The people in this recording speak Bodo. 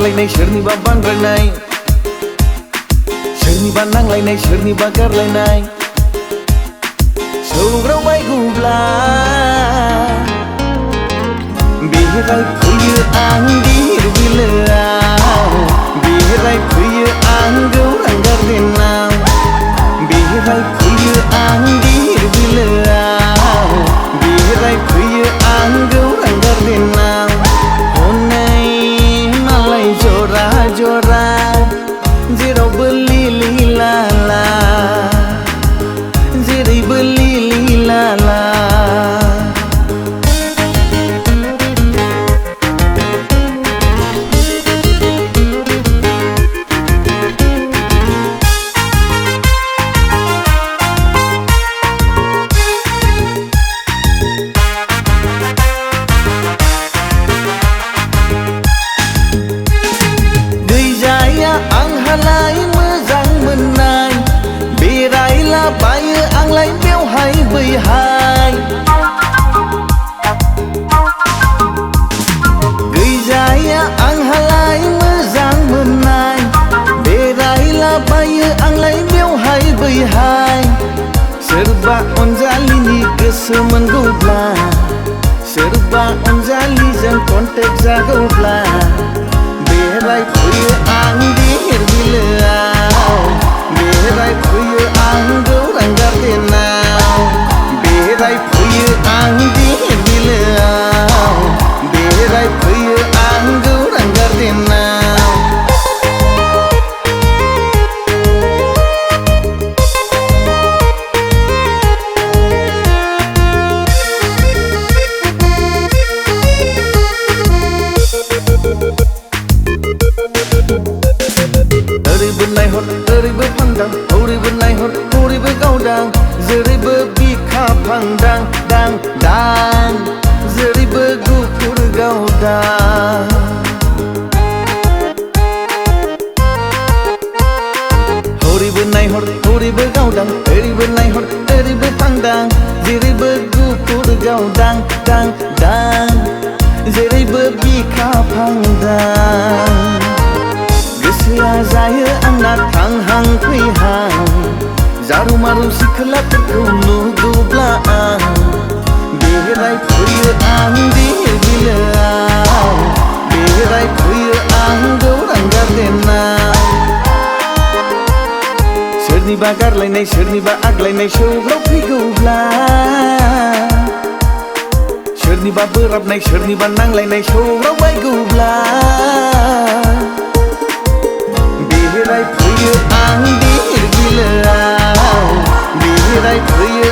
गारलायनाय सोरनिबा बांद्रायनाय, सोरनिबा नांलायनाय सोरनिबा गारलायनाय सौग्रावबायगौब्ला बेराय फैयो आं गिर बिलोआव, बेराय फैयो आं गौरां गार्डेनाव, बेराय फैयो आं गिर बिलोआव, बेराय फैयो आं गौरां गार्डेनाव। हनै मालाय जरा जरा जेरावबो लिलि लाला, जेरैबो लिलि लाला। आंहालाय मोजां मोननाय बेरायला बायो आंलाय बेवहाय बैहाय, गैजाया आंहालाय मोजां मोननाय बेरायला बायो आंलाय बेवहाय बैहाय। सोरबा अनजालिनि गोसो मोनगौब्ला, सोरबा अनजालिजों कन्टेक्ट जागौब्ला बेराय फैयो आं गिर बिलोआव, बेराय फैयो आं गौरां गार्डेनाव, बेराय फैयो आं गिर बिलोआव, बेराय फैयो आं गौरां गार्डेनाव। ओरैबो नायहर ओरैबो फांदां, हरैबो नायहर हरैबो गावदां, जेरैबो बिखा फांदां दां दां, जेरैबो गुफुर गावदां। हरैबो नायहर हरैबो गावदां, ओरैबो नायहर ओरैबो फांदां, जेरैबो गुफुर गावदां दां दां, जेरैबो बिखा फांदां। गोसोआ जायो आंना थांहां फैहां, जारु मारु सिखोलाफोरखौ नुगौब्ला आं बेराय फैयो आं गिर बिलोआव, बेराय फैयो आं गौरां गार्डेनाव। सोरनिबा गारलायनाय सोरनिबा आग्लायनाय सौग्रावफैगौब्ला, सोरनिबा बोराबनाय सोरनिबा नांलायनाय सौग्रावबायगौब्ला बेराय फैयो आं गिर बिलोआव, बेराय फैयो